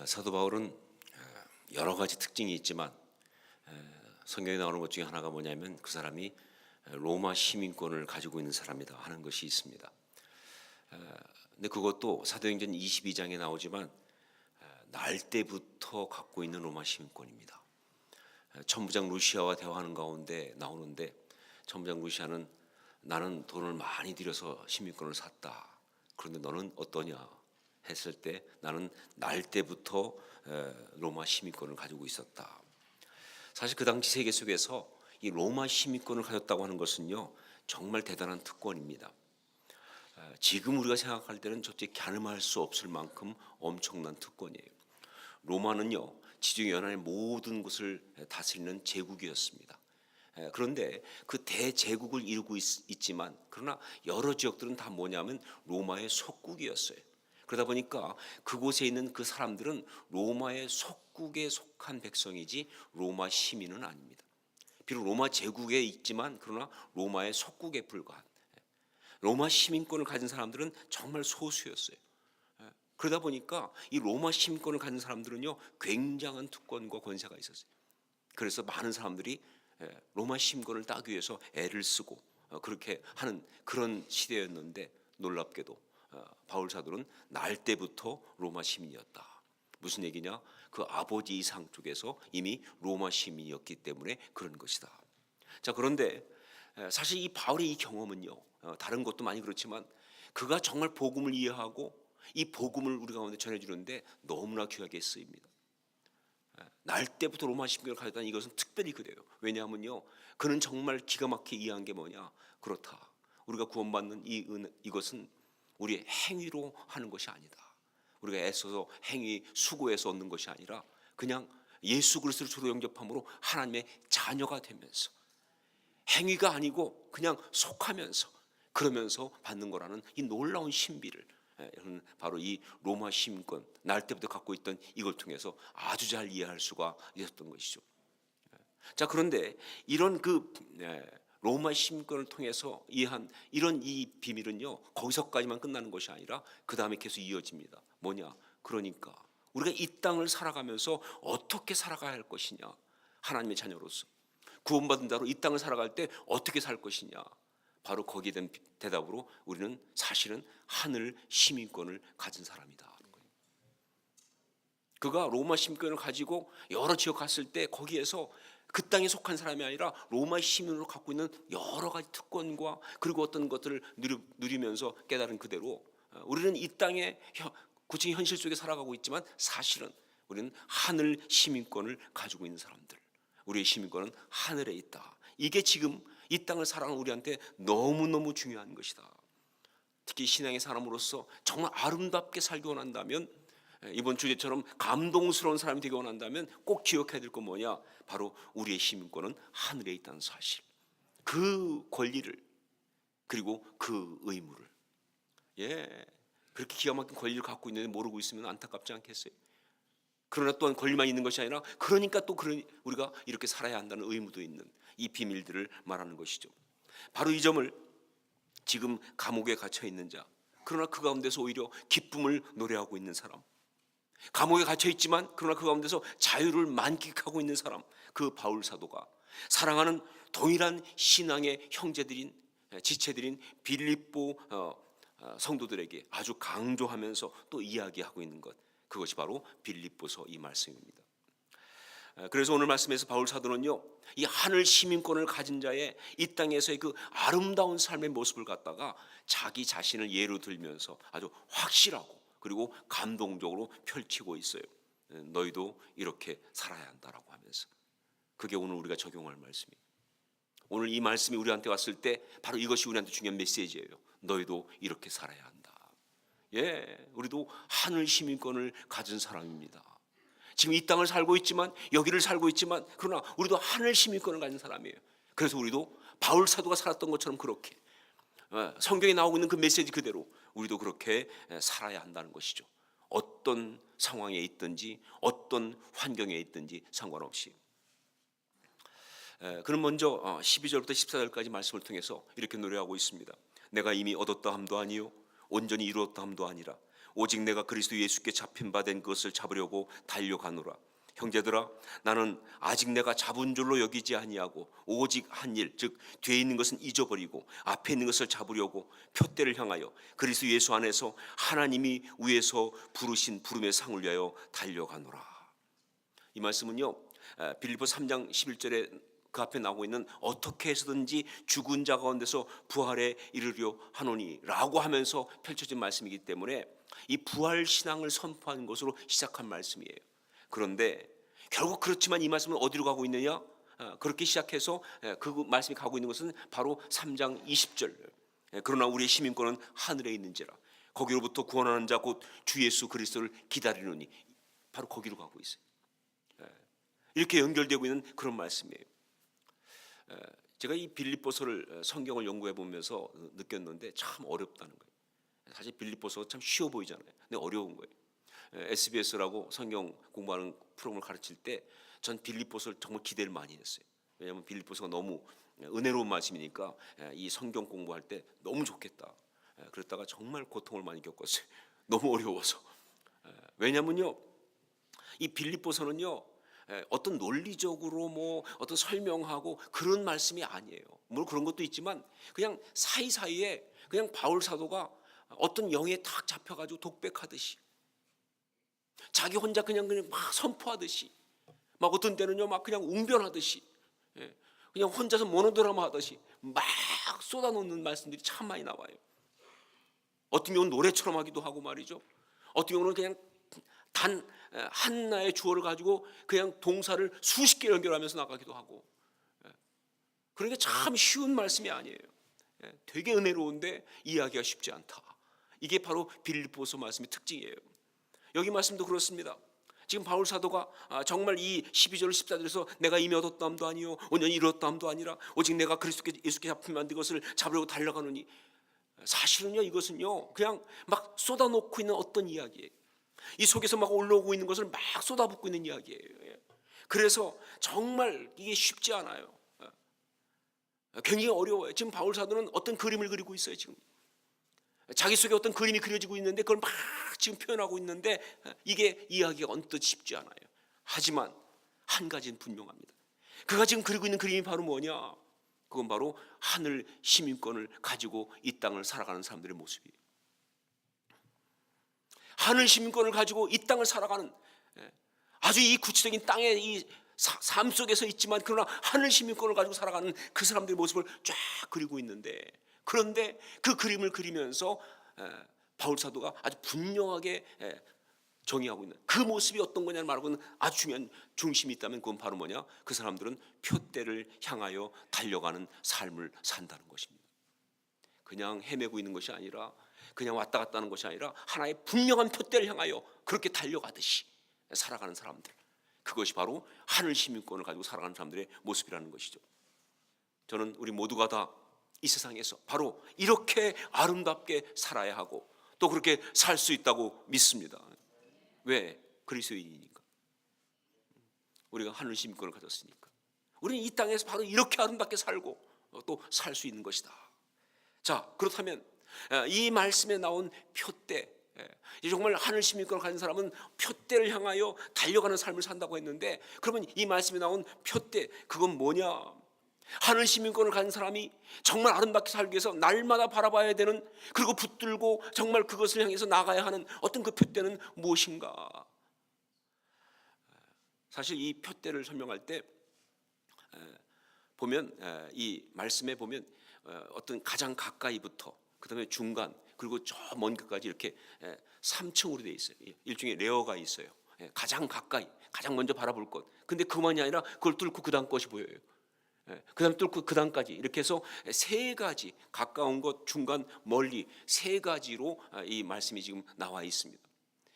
사도 바울은 여러 가지 특징이 있지만 성경에 나오는 것 중에 하나가 뭐냐면 그 사람이 로마 시민권을 가지고 있는 사람이다 하는 것이 있습니다. 근데 그것도 사도행전 22장에 나오지만 날 때부터 갖고 있는 로마 시민권입니다. 천부장 루시아와 대화하는 가운데 나오는데 천부장 루시아는 나는 돈을 많이 들여서 시민권을 샀다. 그런데 너는 어떠냐 했을 때 나는 날 때부터 로마 시민권을 가지고 있었다. 사실 그 당시 세계 속에서 이 로마 시민권을 가졌다고 하는 것은요 정말 대단한 특권입니다. 지금 우리가 생각할 때는 솔직히 가늠할 수 없을 만큼 엄청난 특권이에요. 로마는요 지중 연안의 모든 곳을 다스리는 제국이었습니다. 그런데 그 대제국을 이루고 있지만 그러나 여러 지역들은 다 뭐냐면 로마의 속국이었어요. 그러다 보니까 그곳에 있는 그 사람들은 로마의 속국에 속한 백성이지 로마 시민은 아닙니다. 비록 로마 제국에 있지만 그러나 로마의 속국에 불과한 로마 시민권을 가진 사람들은 정말 소수였어요. 그러다 보니까 이 로마 시민권을 가진 사람들은요 굉장한 특권과 권세가 있었어요. 그래서 많은 사람들이 로마 시민권을 따기 위해서 애를 쓰고 그렇게 하는 그런 시대였는데 놀랍게도 바울 사도는 날 때부터 로마 시민이었다. 무슨 얘기냐? 그 아버지 이상 쪽에서 이미 로마 시민이었기 때문에 그런 것이다. 자, 그런데 사실 이 바울의 이 경험은요 다른 것도 많이 그렇지만 그가 정말 복음을 이해하고 이 복음을 우리 가운데 전해주는데 너무나 귀하게 쓰입니다. 날 때부터 로마 시민권을 가졌다는 이것은 특별히 그래요. 왜냐하면요 그는 정말 기가 막히게 이해한 게 뭐냐? 그렇다. 우리가 구원받는 이것은 우리의 행위로 하는 것이 아니다. 우리가 애써서 행위 수고해서 얻는 것이 아니라 그냥 예수 그리스도를 주로 영접함으로 하나님의 자녀가 되면서 행위가 아니고 그냥 속하면서 그러면서 받는 거라는 이 놀라운 신비를 바로 이 로마 시민권 날 때부터 갖고 있던 이걸 통해서 아주 잘 이해할 수가 있었던 것이죠. 자, 그런데 이런 그 로마 시민권을 통해서 이해한 이런 이 비밀은요 거기서까지만 끝나는 것이 아니라 그 다음에 계속 이어집니다. 뭐냐? 그러니까 우리가 이 땅을 살아가면서 어떻게 살아가야 할 것이냐? 하나님의 자녀로서 구원받은 자로 이 땅을 살아갈 때 어떻게 살 것이냐? 바로 거기에 대한 대답으로 우리는 사실은 하늘 시민권을 가진 사람이다. 그가 로마 시민권을 가지고 여러 지역 갔을 때 거기에서 그 땅에 속한 사람이 아니라 로마 시민으로 갖고 있는 여러 가지 특권과 그리고 어떤 것들을 누리면서 깨달은 그대로 우리는 이 땅에 구층 현실 속에 살아가고 있지만 사실은 우리는 하늘 시민권을 가지고 있는 사람들. 우리의 시민권은 하늘에 있다. 이게 지금 이 땅을 살아가는 우리한테 너무너무 중요한 것이다. 특히 신앙의 사람으로서 정말 아름답게 살기 원한다면 이번 주제처럼 감동스러운 사람이 되기 원한다면 꼭 기억해야 될 건 뭐냐? 바로 우리의 시민권은 하늘에 있다는 사실. 그 권리를 그리고 그 의무를 그렇게 기가 막힌 권리를 갖고 있는데 모르고 있으면 안타깝지 않겠어요? 그러나 또한 권리만 있는 것이 아니라 그러니까 또 우리가 이렇게 살아야 한다는 의무도 있는 이 비밀들을 말하는 것이죠. 바로 이 점을 지금 감옥에 갇혀 있는 자 그러나 그 가운데서 오히려 기쁨을 노래하고 있는 사람 감옥에 갇혀 있지만 그러나 그 가운데서 자유를 만끽하고 있는 사람 그 바울 사도가 사랑하는 동일한 신앙의 형제들인 지체들인 빌립보 성도들에게 아주 강조하면서 또 이야기하고 있는 것 그것이 바로 빌립보서 이 말씀입니다. 그래서 오늘 말씀에서 바울 사도는요 이 하늘 시민권을 가진 자의 이 땅에서의 그 아름다운 삶의 모습을 갖다가 자기 자신을 예로 들면서 아주 확실하고 그리고 감동적으로 펼치고 있어요. 너희도 이렇게 살아야 한다라고 하면서 그게 오늘 우리가 적용할 말씀이에요. 오늘 이 말씀이 우리한테 왔을 때 바로 이것이 우리한테 중요한 메시지예요. 너희도 이렇게 살아야 한다. 우리도 하늘 시민권을 가진 사람입니다. 지금 이 땅을 살고 있지만 여기를 살고 있지만 그러나 우리도 하늘 시민권을 가진 사람이에요. 그래서 우리도 바울 사도가 살았던 것처럼 그렇게 성경에 나오고 있는 그 메시지 그대로 우리도 그렇게 살아야 한다는 것이죠. 어떤 상황에 있든지 어떤 환경에 있든지 상관없이. 그럼 먼저 12절부터 14절까지 말씀을 통해서 이렇게 노래하고 있습니다. 내가 이미 얻었다 함도 아니요 온전히 이루었다 함도 아니라 오직 내가 그리스도 예수께 잡힌 바 된 것을 잡으려고 달려가노라. 형제들아, 나는 아직 내가 잡은 줄로 여기지 아니하고 오직 한 일, 즉 뒤에 있는 것은 잊어버리고 앞에 있는 것을 잡으려고 표대를 향하여 그리스도 예수 안에서 하나님이 위에서 부르신 부름의 상을 위하여 달려가노라. 이 말씀은요, 빌립보 3장 11절에 그 앞에 나오고 있는 어떻게 해서든지 죽은 자 가운데서 부활에 이르려 하노니 라고 하면서 펼쳐진 말씀이기 때문에 이 부활 신앙을 선포하는 것으로 시작한 말씀이에요. 그런데 결국 그렇지만 이 말씀은 어디로 가고 있느냐? 그렇게 시작해서 그 말씀이 가고 있는 것은 바로 3장 20절. 그러나 우리의 시민권은 하늘에 있는지라. 거기로부터 구원하는 자 곧 주 예수 그리스도를 기다리노니. 바로 거기로 가고 있어요. 이렇게 연결되고 있는 그런 말씀이에요. 제가 이 빌립보서를 성경을 연구해 보면서 느꼈는데 참 어렵다는 거예요. 사실 빌립보서가 참 쉬워 보이잖아요. 근데 어려운 거예요. SBS라고 성경 공부하는 프로그램을 가르칠 때 전 빌립보서를 정말 기대를 많이 했어요. 왜냐하면 빌립보서가 너무 은혜로운 말씀이니까 이 성경 공부할 때 너무 좋겠다. 그랬다가 정말 고통을 많이 겪었어요. 너무 어려워서. 왜냐하면요, 이 빌립보서는요, 어떤 논리적으로 뭐 어떤 설명하고 그런 말씀이 아니에요. 물론 그런 것도 있지만 그냥 사이사이에 그냥 바울 사도가 어떤 영에 탁 잡혀가지고 독백하듯이 자기 혼자 그냥 막 선포하듯이 막 어떤 때는요 막 그냥 웅변하듯이 그냥 혼자서 모노드라마 하듯이 막 쏟아놓는 말씀들이 참 많이 나와요. 어떤 경우는 노래처럼 하기도 하고 말이죠. 어떤 경우는 그냥 단 하나의 주어를 가지고 그냥 동사를 수십 개 연결하면서 나가기도 하고. 그러니까 참 쉬운 말씀이 아니에요. 되게 은혜로운데 이해하기가 쉽지 않다. 이게 바로 빌립보서 말씀의 특징이에요. 여기 말씀도 그렇습니다. 지금 바울 사도가 정말 이 12절 14절에서 내가 이미 얻었다함도 아니요 온전히 이뤘다함도 아니라 오직 내가 그리스도께 예수께 잡힌 바 된 것을 잡으려고 달려가노니, 사실은요 이것은요 그냥 막 쏟아놓고 있는 어떤 이야기예요. 이 속에서 막 올라오고 있는 것을 막 쏟아붓고 있는 이야기예요. 그래서 정말 이게 쉽지 않아요. 굉장히 어려워요. 지금 바울 사도는 어떤 그림을 그리고 있어요. 지금 자기 속에 어떤 그림이 그려지고 있는데 그걸 막 지금 표현하고 있는데 이게 이해하기가 언뜻 쉽지 않아요. 하지만 한 가지는 분명합니다. 그가 지금 그리고 있는 그림이 바로 뭐냐? 그건 바로 하늘 시민권을 가지고 이 땅을 살아가는 사람들의 모습이에요. 하늘 시민권을 가지고 이 땅을 살아가는, 아주 이 구체적인 땅의 이 삶 속에서 있지만 그러나 하늘 시민권을 가지고 살아가는 그 사람들의 모습을 쫙 그리고 있는데, 그런데 그 그림을 그리면서 바울 사도가 아주 분명하게 정의하고 있는 그 모습이 어떤 거냐를 말하고는 아주 중요한 중심이 있다면 그건 바로 뭐냐? 그 사람들은 표대를 향하여 달려가는 삶을 산다는 것입니다. 그냥 헤매고 있는 것이 아니라, 그냥 왔다 갔다 하는 것이 아니라 하나의 분명한 표대를 향하여 그렇게 달려가듯이 살아가는 사람들, 그것이 바로 하늘 시민권을 가지고 살아가는 사람들의 모습이라는 것이죠. 저는 우리 모두가 다 이 세상에서 바로 이렇게 아름답게 살아야 하고 또 그렇게 살 수 있다고 믿습니다. 왜? 그리스도인이니까. 우리가 하늘 시민권을 가졌으니까. 우리는 이 땅에서 바로 이렇게 아름답게 살고 또 살 수 있는 것이다. 자, 그렇다면 이 말씀에 나온 표대, 정말 하늘 시민권을 가진 사람은 표대를 향하여 달려가는 삶을 산다고 했는데, 그러면 이 말씀에 나온 표대, 그건 뭐냐? 하늘 시민권을 가진 사람이 정말 아름답게 살기 위해서 날마다 바라봐야 되는, 그리고 붙들고 정말 그것을 향해서 나가야 하는 어떤 그 표대는 무엇인가? 사실 이 표대를 설명할 때 보면, 이 말씀에 보면 어떤 가장 가까이부터 그 다음에 중간 그리고 저 먼 끝까지 이렇게 3층으로 되어 있어요. 일종의 레어가 있어요. 가장 가까이, 가장 먼저 바라볼 것. 근데 그만이 아니라 그걸 뚫고 그 다음 것이 보여요. 그 다음 뚫고 그 다음까지 이렇게 해서 세 가지, 가까운 것, 중간, 멀리 세 가지로 이 말씀이 지금 나와 있습니다.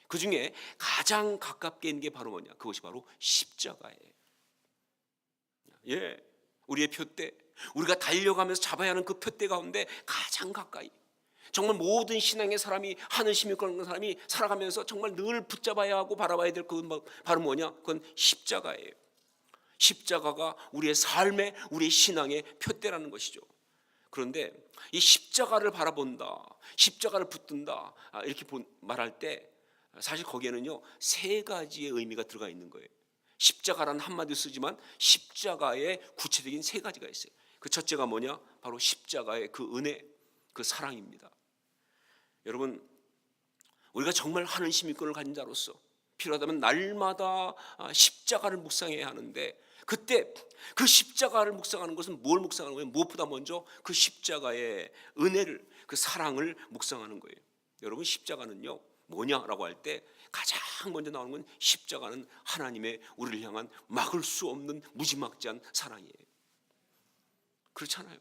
그 중에 가장 가깝게 있는 게 바로 뭐냐? 그것이 바로 십자가예요. 우리의 표대, 우리가 달려가면서 잡아야 하는 그 표대 가운데 가장 가까이, 정말 모든 신앙의 사람이, 하늘 시민권을 가진 사람이 살아가면서 정말 늘 붙잡아야 하고 바라봐야 될 그건 바로 뭐냐? 그건 십자가예요. 십자가가 우리의 삶의, 우리의 신앙의 표대라는 것이죠. 그런데 이 십자가를 바라본다, 십자가를 붙든다, 이렇게 말할 때 사실 거기에는요 3가지의 의미가 들어가 있는 거예요. 십자가라는 한마디 쓰지만 십자가의 구체적인 3가지가 있어요. 그 첫째가 뭐냐? 바로 십자가의 그 은혜, 그 사랑입니다. 여러분, 우리가 정말 하늘 시민권을 가진 자로서 필요하다면 날마다 십자가를 묵상해야 하는데, 그때 그 십자가를 묵상하는 것은 뭘 묵상하는 거예요? 무엇보다 먼저 그 십자가의 은혜를, 그 사랑을 묵상하는 거예요. 여러분, 십자가는요 뭐냐라고 할 때 가장 먼저 나오는 건 십자가는 하나님의 우리를 향한 막을 수 없는 무지막지한 사랑이에요. 그렇잖아요.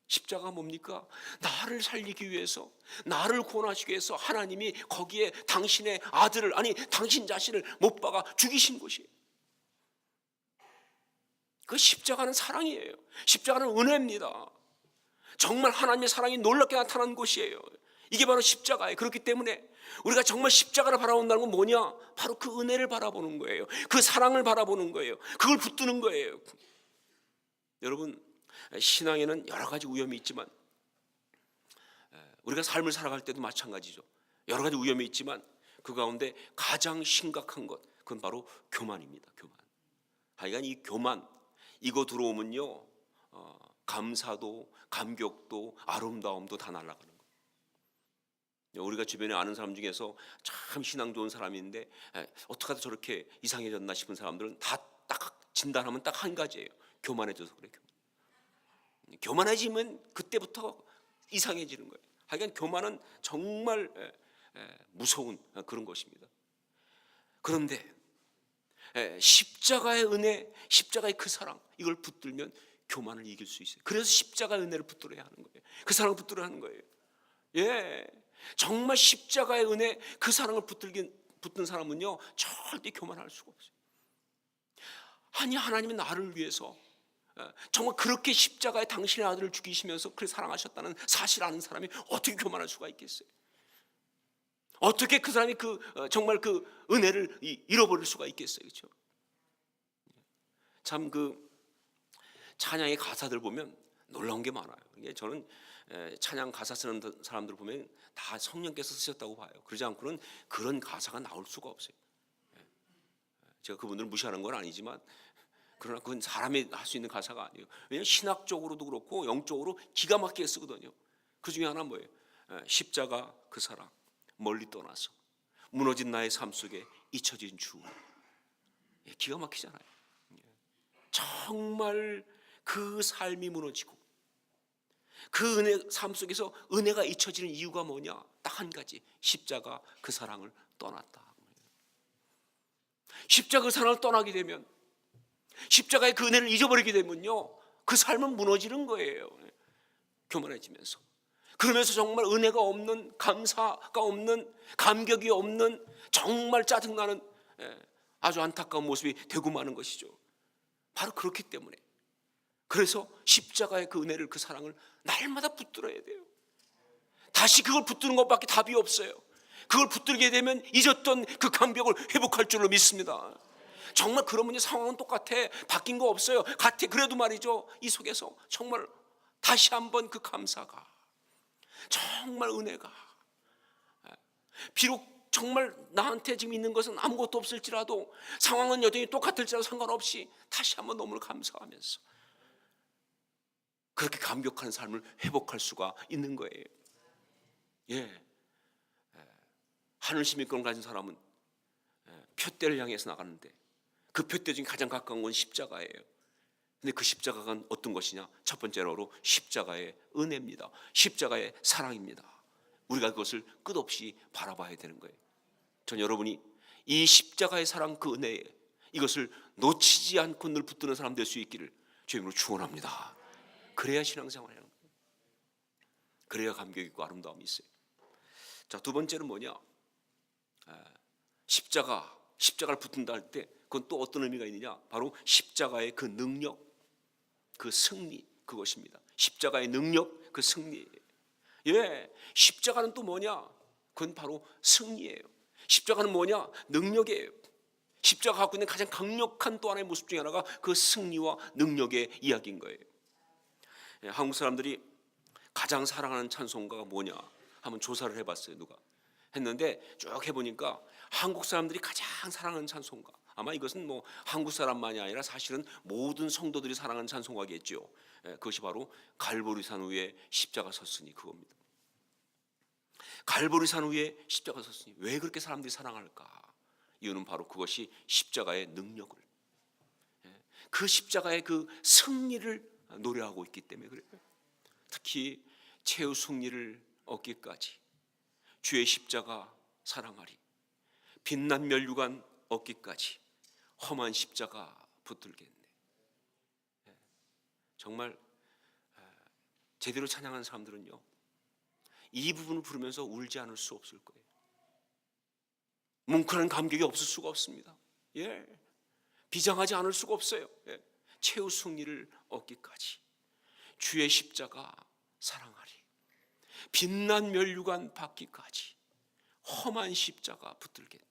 십자가 뭡니까? 나를 살리기 위해서, 나를 구원하시기 위해서 하나님이 거기에 당신의 아들을, 아니 당신 자신을 못 박아 죽이신 것이에요. 그 십자가는 사랑이에요. 십자가는 은혜입니다. 정말 하나님의 사랑이 놀랍게 나타난 것이에요. 이게 바로 십자가예요. 그렇기 때문에 우리가 정말 십자가를 바라본다는 건 뭐냐? 바로 그 은혜를 바라보는 거예요. 그 사랑을 바라보는 거예요. 그걸 붙드는 거예요. 여러분, 신앙에는 여러 가지 위험이 있지만, 우리가 삶을 살아갈 때도 마찬가지죠. 여러 가지 위험이 있지만 그 가운데 가장 심각한 것, 그건 바로 교만입니다. 교만. 하여간 이 교만, 이거 들어오면요 감사도, 감격도, 아름다움도 다 날아가는 거예요. 우리가 주변에 아는 사람 중에서 참 신앙 좋은 사람이 있는데 어떻게 하다 저렇게 이상해졌나 싶은 사람들은 다 딱 진단하면 딱 한 가지예요. 교만해져서 그래. 교만해지면 그때부터 이상해지는 거예요. 하여간 교만은 정말 무서운 그런 것입니다. 그런데 십자가의 은혜, 십자가의 그 사랑, 이걸 붙들면 교만을 이길 수 있어요. 그래서 십자가의 은혜를 붙들어야 하는 거예요. 그 사랑을 붙들어야 하는 거예요. 예, 정말 십자가의 은혜, 그 사랑을 붙든 사람은요 절대 교만할 수가 없어요. 아니, 하나님은 나를 위해서 정말 그렇게 십자가에 당신의 아들을 죽이시면서 그렇게 사랑하셨다는 사실을 아는 사람이 어떻게 교만할 수가 있겠어요? 어떻게 그 사람이 정말 그 은혜를 잃어버릴 수가 있겠어요? 그렇죠? 참 그 찬양의 가사들 보면 놀라운 게 많아요. 저는 찬양 가사 쓰는 사람들 보면 다 성령께서 쓰셨다고 봐요. 그러지 않고는 그런 가사가 나올 수가 없어요. 제가 그분들을 무시하는 건 아니지만, 그러나 그건 사람이 할 수 있는 가사가 아니에요. 왜냐하면 신학적으로도 그렇고 영적으로 기가 막히게 쓰거든요. 그 중에 하나 뭐예요? 십자가 그 사랑, 멀리 떠나서 무너진 나의 삶 속에 잊혀진 주은. 기가 막히잖아요. 정말 그 삶이 무너지고 그 은혜 삶 속에서 은혜가 잊혀지는 이유가 뭐냐? 딱 한 가지, 십자가 그 사랑을 떠났다. 십자가 그 사랑을 떠나게 되면, 십자가의 그 은혜를 잊어버리게 되면요 그 삶은 무너지는 거예요. 교만해지면서, 그러면서 정말 은혜가 없는, 감사가 없는, 감격이 없는, 정말 짜증나는 아주 안타까운 모습이 되고 마는 것이죠. 바로 그렇기 때문에, 그래서 십자가의 그 은혜를, 그 사랑을 날마다 붙들어야 돼요. 다시 그걸 붙드는 것밖에 답이 없어요. 그걸 붙들게 되면 잊었던 그 감격을 회복할 줄로 믿습니다. 정말 그러면 상황은 똑같아, 바뀐 거 없어요. 같아. 그래도 말이죠, 이 속에서 정말 다시 한번 그 감사가, 정말 은혜가, 비록 정말 나한테 지금 있는 것은 아무것도 없을지라도, 상황은 여전히 똑같을지라도 상관없이 다시 한번 너무 감사하면서 그렇게 감격하는 삶을 회복할 수가 있는 거예요. 예, 하늘 시민권을 가진 사람은 푯대를 향해서 나가는데 그 푯대 중에 가장 가까운 건 십자가예요. 근데 그 십자가가 어떤 것이냐? 첫 번째로 십자가의 은혜입니다. 십자가의 사랑입니다. 우리가 그것을 끝없이 바라봐야 되는 거예요. 전 여러분이 이 십자가의 사랑, 그 은혜, 이것을 놓치지 않고 늘 붙드는 사람 될 수 있기를 주님으로 축원합니다. 그래야 신앙생활이에요. 그래야 감격 있고 아름다움이 있어요. 자, 두 번째는 뭐냐? 십자가를 붙든다 할 때 그건 또 어떤 의미가 있느냐? 바로 십자가의 그 능력, 그 승리, 그것입니다. 십자가의 능력, 그 승리. 예, 십자가는 또 뭐냐? 그건 바로 승리예요. 십자가는 뭐냐? 능력이에요. 십자가 갖고 있는 가장 강력한 또 하나의 모습 중에 하나가 그 승리와 능력의 이야기인 거예요. 예, 한국 사람들이 가장 사랑하는 찬송가가 뭐냐 한번 조사를 해봤어요. 누가 했는데 쭉 해보니까 한국 사람들이 가장 사랑하는 찬송가, 아마 이것은 뭐 한국 사람만이 아니라 사실은 모든 성도들이 사랑하는 찬송가겠죠. 그것이 바로 갈보리산 위에 십자가 섰으니 그겁니다. 갈보리산 위에 십자가 섰으니 왜 그렇게 사람들이 사랑할까? 이유는 바로 그것이 십자가의 능력을, 그 십자가의 그 승리를 노래하고 있기 때문에 그래요. 특히 최후 승리를 얻기까지 주의 십자가 사랑하리, 빛난 면류관 얻기까지 험한 십자가 붙들겠네. 정말 제대로 찬양하는 사람들은요, 이 부분을 부르면서 울지 않을 수 없을 거예요. 뭉클한 감격이 없을 수가 없습니다. 비장하지 않을 수가 없어요. 최후 승리를 얻기까지 주의 십자가 사랑하리, 빛난 면류관 받기까지 험한 십자가 붙들겠네.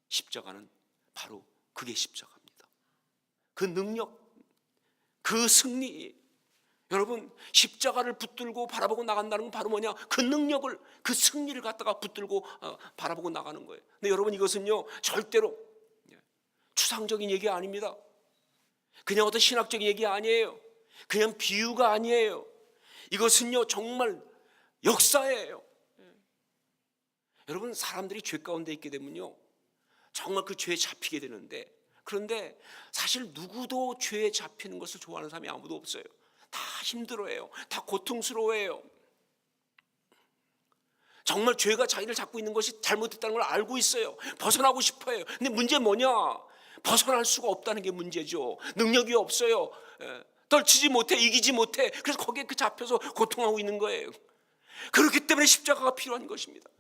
십자가는 바로 그게 십자가입니다. 그 능력, 그 승리. 여러분, 십자가를 붙들고 바라보고 나간다는 건 바로 뭐냐? 그 능력을, 그 승리를 갖다가 붙들고 바라보고 나가는 거예요. 근데 여러분, 이것은요 절대로 추상적인 얘기 아닙니다. 그냥 어떤 신학적인 얘기 아니에요. 그냥 비유가 아니에요. 이것은요 정말 역사예요. 여러분, 사람들이 죄 가운데 있게 되면요 정말 그 죄에 잡히게 되는데, 그런데 사실 누구도 죄에 잡히는 것을 좋아하는 사람이 아무도 없어요. 다 힘들어해요. 다 고통스러워해요. 정말 죄가 자기를 잡고 있는 것이 잘못됐다는 걸 알고 있어요. 벗어나고 싶어요. 근데 문제는 뭐냐? 벗어날 수가 없다는 게 문제죠. 능력이 없어요. 떨치지 못해, 이기지 못해. 그래서 거기에 잡혀서 고통하고 있는 거예요. 그렇기 때문에 십자가가 필요한 것입니다.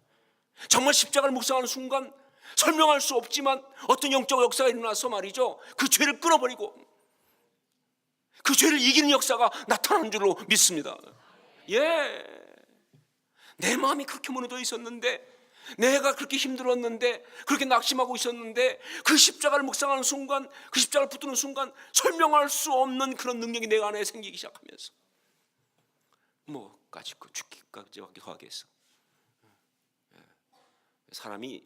정말 십자가를 묵상하는 순간 설명할 수 없지만 어떤 영적 역사가 일어나서 말이죠, 그 죄를 끊어버리고 그 죄를 이기는 역사가 나타나는 줄로 믿습니다. 내 마음이 그렇게 무너져 있었는데, 내가 그렇게 힘들었는데, 그렇게 낙심하고 있었는데, 그 십자가를 묵상하는 순간, 그 십자가를 붙드는 순간 설명할 수 없는 그런 능력이 내 안에 생기기 시작하면서 뭐까지 죽기까지 하겠어. 사람이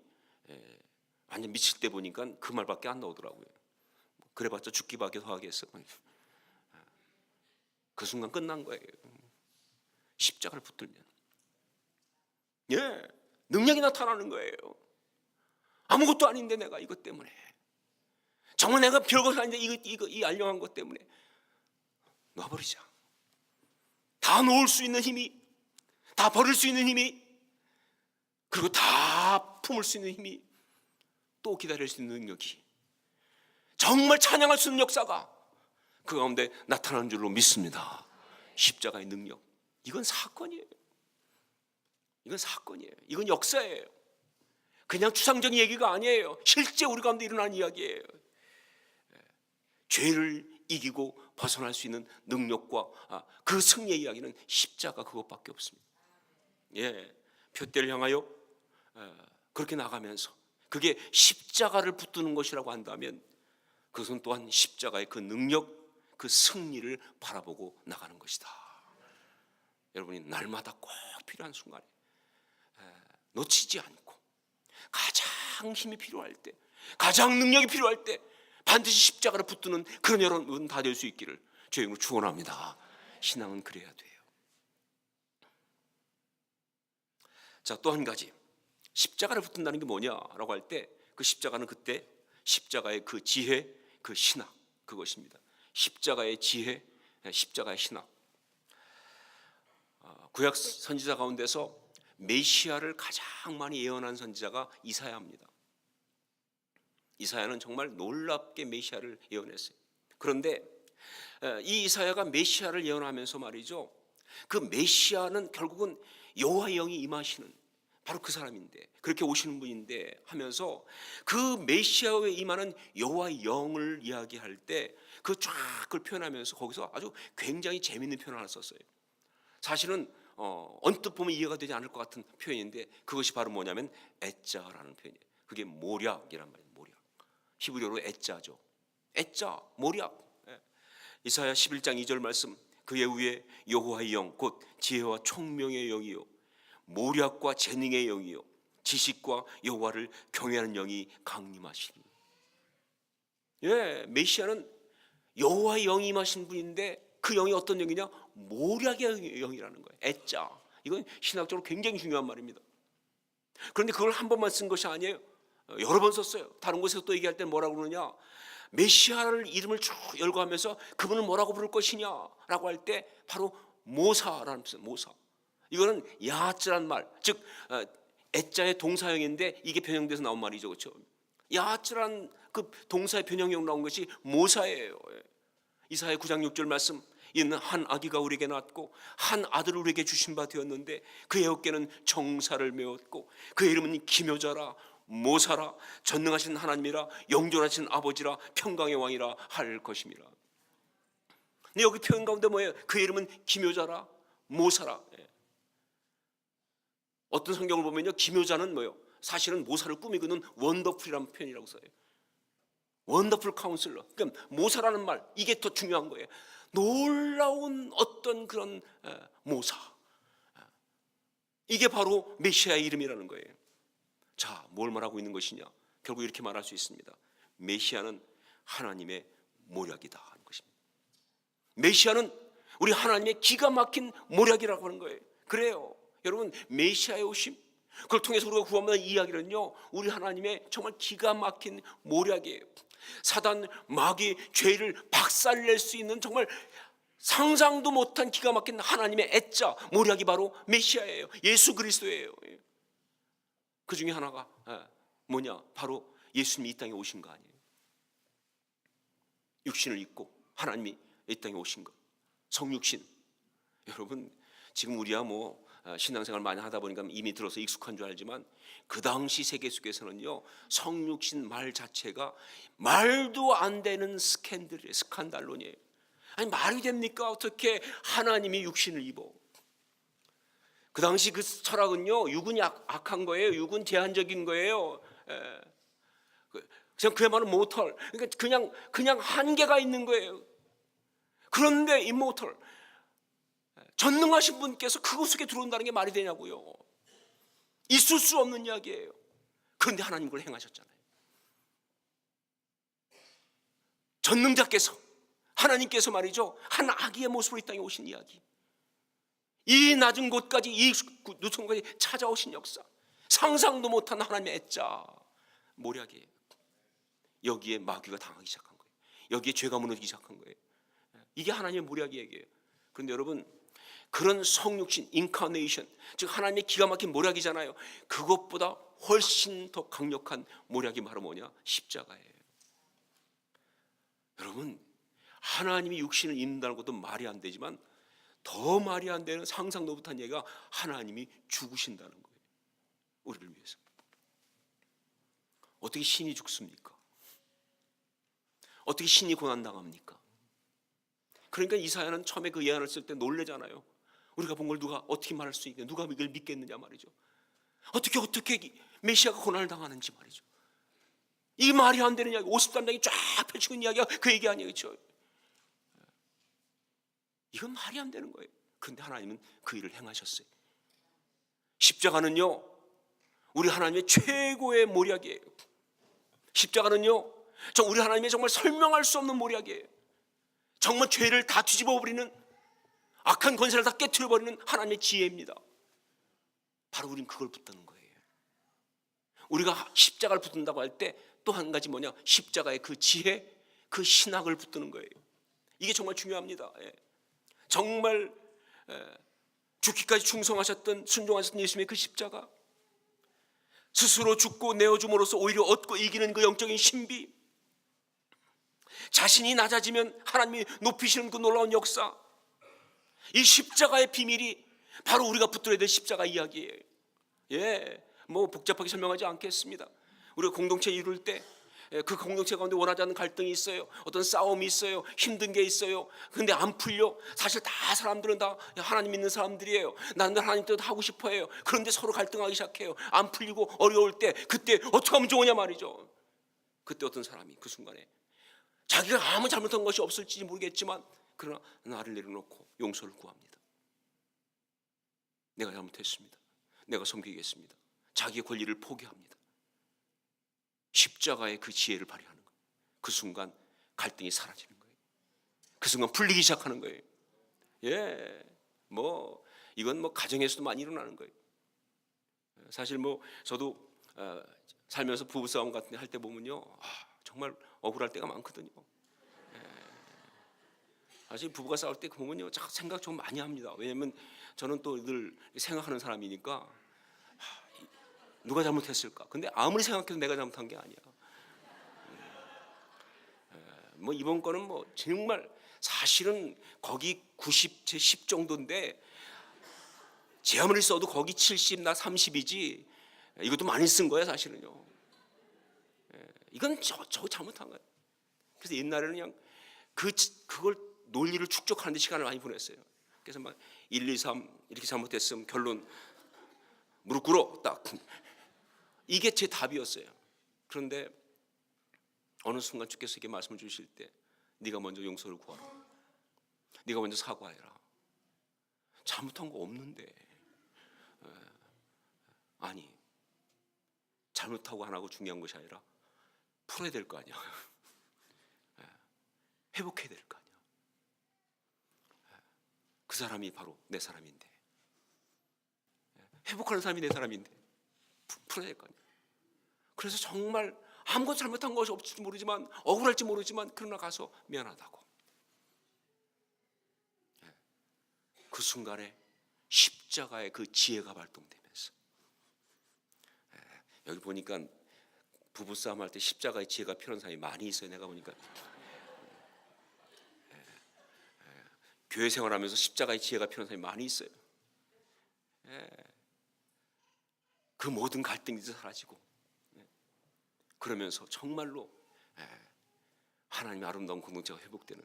완전 미칠 때 보니까 그 말밖에 안 나오더라고요. 그래봤자 죽기밖에 더 하겠어. 그 순간 끝난 거예요. 십자가를 붙들면 능력이 나타나는 거예요. 아무것도 아닌데 내가 이것 때문에, 정말 내가 별것 아닌데 이 알령한 것 때문에 놔버리자. 다 놓을 수 있는 힘이, 다 버릴 수 있는 힘이, 그리고 다 품을 수 있는 힘이, 또 기다릴 수 있는 능력이, 정말 찬양할 수 있는 역사가 그 가운데 나타나는 줄로 믿습니다. 십자가의 능력, 이건 사건이에요. 이건 사건이에요. 이건 역사예요. 그냥 추상적인 얘기가 아니에요. 실제 우리 가운데 일어난 이야기예요. 죄를 이기고 벗어날 수 있는 능력과 그 승리의 이야기는 십자가 그것밖에 없습니다. 표대를 향하여 그렇게 나가면서 그게 십자가를 붙드는 것이라고 한다면, 그것은 또한 십자가의 그 능력, 그 승리를 바라보고 나가는 것이다. 여러분이 날마다 꼭 필요한 순간에 놓치지 않고 가장 힘이 필요할 때, 가장 능력이 필요할 때 반드시 십자가를 붙드는 그런 여러분 다 될 수 있기를 주의 이름으로 축원합니다. 신앙은 그래야 돼요. 자, 또 한 가지, 십자가를 붙든다는 게 뭐냐라고 할 때, 그 십자가는 그때 십자가의 그 지혜, 그 신학, 그것입니다. 십자가의 지혜, 십자가의 신학. 구약 선지자 가운데서 메시아를 가장 많이 예언한 선지자가 이사야입니다. 이사야는 정말 놀랍게 메시아를 예언했어요. 그런데 이 이사야가 메시아를 예언하면서 말이죠, 그 메시아는 결국은 여호와의 영이 임하시는 바로 그 사람인데, 그렇게 오시는 분인데 하면서 그 메시아에 임하는 여호와의 영을 이야기할 때 그 쫙 그걸 표현하면서 거기서 아주 굉장히 재미있는 표현을 하나 썼어요. 사실은 언뜻 보면 이해가 되지 않을 것 같은 표현인데, 그것이 바로 뭐냐면 에짜라는 표현이에요. 그게 모략이란 말이에요. 모략. 히브리어로 에짜죠. 에짜, 모략. 이사야 11장 2절 말씀, 그의 위에 여호와의 영 곧 지혜와 총명의 영이요 모략과 재능의 영이요 지식과 여호와를 경외하는 영이 강림하시니. 메시아는 여호와의 영이 임하신 분인데 그 영이 어떤 영이냐? 모략의 영이라는 거예요. 애자. 이건 신학적으로 굉장히 중요한 말입니다. 그런데 그걸 한 번만 쓴 것이 아니에요. 여러 번 썼어요. 다른 곳에서 또 얘기할 때는 뭐라고 그러느냐? 메시아를 이름을 쭉 열거하면서 그분을 뭐라고 부를 것이냐라고 할 때 바로 모사라는 뜻이에요. 모사. 이거는 야하츠란 말, 즉 애자의 동사형인데 이게 변형돼서 나온 말이죠, 그렇죠? 야하츠란 그 동사의 변형형 나온 것이 모사예요. 이사야 9장 6절 말씀. 이는 한 아기가 우리에게 낳았고 한 아들을 우리에게 주신 바 되었는데 그의 어깨는 정사를 메웠고 그의 이름은 기묘자라 모사라 전능하신 하나님이라 영존하신 아버지라 평강의 왕이라 할 것임이라. 근데 여기 표현 가운데 뭐예요? 그의 이름은 기묘자라 모사라. 어떤 성경을 보면요, 기묘자는 뭐예요? 사실은 모사를 꾸미고는 원더풀이라는 표현이라고 써요. 원더풀 카운슬러. 그러니까 모사라는 말, 이게 더 중요한 거예요. 놀라운 어떤 그런 모사. 이게 바로 메시아의 이름이라는 거예요. 자, 뭘 말하고 있는 것이냐? 결국 이렇게 말할 수 있습니다. 메시아는 하나님의 모략이다 하는 것입니다. 메시아는 우리 하나님의 기가 막힌 모략이라고 하는 거예요. 그래요. 여러분, 메시아의 오심, 그걸 통해서 우리가 구원받는 이야기는요, 우리 하나님의 정말 기가 막힌 모략이에요. 사단, 마귀, 죄를 박살낼 수 있는 정말 상상도 못한 기가 막힌 하나님의 애자, 모략이 바로 메시아예요. 예수 그리스도예요. 그 중에 하나가 뭐냐? 바로 예수님이 이 땅에 오신 거 아니에요. 육신을 입고 하나님이 이 땅에 오신 거, 성육신. 여러분, 지금 우리야 신앙생활 많이 하다 보니까 이미 들어서 익숙한 줄 알지만 그 당시 세계 속에서는요, 성육신 말 자체가 말도 안 되는 스캔들이에요. 스칸달론이에요. 아니, 말이 됩니까? 어떻게 하나님이 육신을 입어? 그 당시 그 철학은요, 육은 악한 거예요. 육은 제한적인 거예요. 그냥 그야말로 모털. 그러니까 그냥 한계가 있는 거예요. 그런데 이모털, 전능하신 분께서 그곳 속에 들어온다는 게 말이 되냐고요. 있을 수 없는 이야기예요. 그런데 하나님 그걸 행하셨잖아요. 전능자께서, 하나님께서 말이죠, 한 아기의 모습으로 이 땅에 오신 이야기. 이 낮은 곳까지, 이 누성까지 찾아오신 역사, 상상도 못한 하나님의 애자 모략이에요. 여기에 마귀가 당하기 시작한 거예요. 여기에 죄가 무너지기 시작한 거예요. 이게 하나님의 모략의 얘기예요. 그런데 여러분, 그런 성육신, 인카네이션, 즉 하나님의 기가 막힌 모략이잖아요. 그것보다 훨씬 더 강력한 모략이 바로 뭐냐? 십자가예요. 여러분, 하나님이 육신을 입는다는 것도 말이 안 되지만 더 말이 안 되는, 상상도 못한 얘기가 하나님이 죽으신다는 거예요. 우리를 위해서. 어떻게 신이 죽습니까? 어떻게 신이 고난당합니까? 그러니까 이사야는 처음에 그 예언을 쓸 때 놀래잖아요. 우리가 본 걸 누가 어떻게 말할 수 있냐, 누가 이걸 믿겠느냐 말이죠. 어떻게 메시아가 고난을 당하는지 말이죠. 이 말이 안 되는 이야기, 53장이 쫙 펼치고 있는 이야기가 그 얘기 아니에요, 그렇죠? 이건 말이 안 되는 거예요. 그런데 하나님은 그 일을 행하셨어요. 십자가는요, 우리 하나님의 최고의 모략이에요. 십자가는요, 우리 하나님의 정말 설명할 수 없는 모략이에요. 정말 죄를 다 뒤집어 버리는, 악한 권세를 다 깨트려 버리는 하나님의 지혜입니다. 바로 우린 그걸 붙드는 거예요. 우리가 십자가를 붙든다고 할 때 또 한 가지 뭐냐? 십자가의 그 지혜, 그 신학을 붙드는 거예요. 이게 정말 중요합니다. 정말 죽기까지 충성하셨던, 순종하셨던 예수님의 그 십자가, 스스로 죽고 내어줌으로써 오히려 얻고 이기는 그 영적인 신비, 자신이 낮아지면 하나님이 높이시는 그 놀라운 역사, 이 십자가의 비밀이 바로 우리가 붙들어야 될 십자가 이야기예요. 복잡하게 설명하지 않겠습니다. 우리가 공동체 이룰 때 그 공동체 가운데 원하지 않는 갈등이 있어요. 어떤 싸움이 있어요. 힘든 게 있어요. 근데 안 풀려. 사실 다 사람들은 다 하나님 믿는 사람들이에요. 나는 하나님 뜻 하고 싶어 해요. 그런데 서로 갈등하기 시작해요. 안 풀리고 어려울 때, 그때 어떻게 하면 좋으냐 말이죠. 그때 어떤 사람이 그 순간에 자기가 아무 잘못한 것이 없을지 모르겠지만 그러나 나를 내려놓고 용서를 구합니다. 내가 잘못했습니다. 내가 섬기겠습니다. 자기의 권리를 포기합니다. 십자가의 그 지혜를 발휘하는 거예요. 그 순간 갈등이 사라지는 거예요. 그 순간 풀리기 시작하는 거예요. 이건 가정에서도 많이 일어나는 거예요. 사실 저도 살면서 부부싸움 같은 데 할 때 보면요, 정말 억울할 때가 많거든요. 사실 부부가 싸울 때 보면요, 생각 좀 많이 합니다. 왜냐하면 저는 또 늘 생각하는 사람이니까 누가 잘못했을까? 근데 아무리 생각해도 내가 잘못한 게 아니야. 이번 거는 정말 사실은 거기 90, 제 10 정도인데 제 아무리 써도 거기 70, 나 30이지 이것도 많이 쓴 거야 사실은요. 이건 저 잘못한 거예요. 그래서 옛날에는 그냥 그걸 논리를 축적하는 데 시간을 많이 보냈어요. 그래서 1, 2, 3 이렇게 잘못했으면 결론 무릎 꿇어 딱 이게 제 답이었어요. 그런데 어느 순간 주께서 이렇게 말씀을 주실 때 네가 먼저 용서를 구하라. 네가 먼저 사과해라. 잘못한 거 없는데. 아니, 잘못하고 안 하고 중요한 것이 아니라 풀어야 될 거 아니야. 회복해야 될 거 아니야. 그 사람이 바로 내 사람인데, 회복하는 사람이 내 사람인데 풀어야 될 거 아니야. 그래서 정말 아무것도 잘못한 것이 없을지 모르지만, 억울할지 모르지만 그러나 가서 미안하다고. 그 순간에 십자가의 그 지혜가 발동되면서, 여기 보니까 부부싸움 할 때 십자가의 지혜가 필요한 사람이 많이 있어요. 내가 보니까 교회 생활하면서 십자가의 지혜가 필요한 사람이 많이 있어요. 그 모든 갈등이 사라지고, 그러면서 정말로 하나님의 아름다운 공동체가 회복되는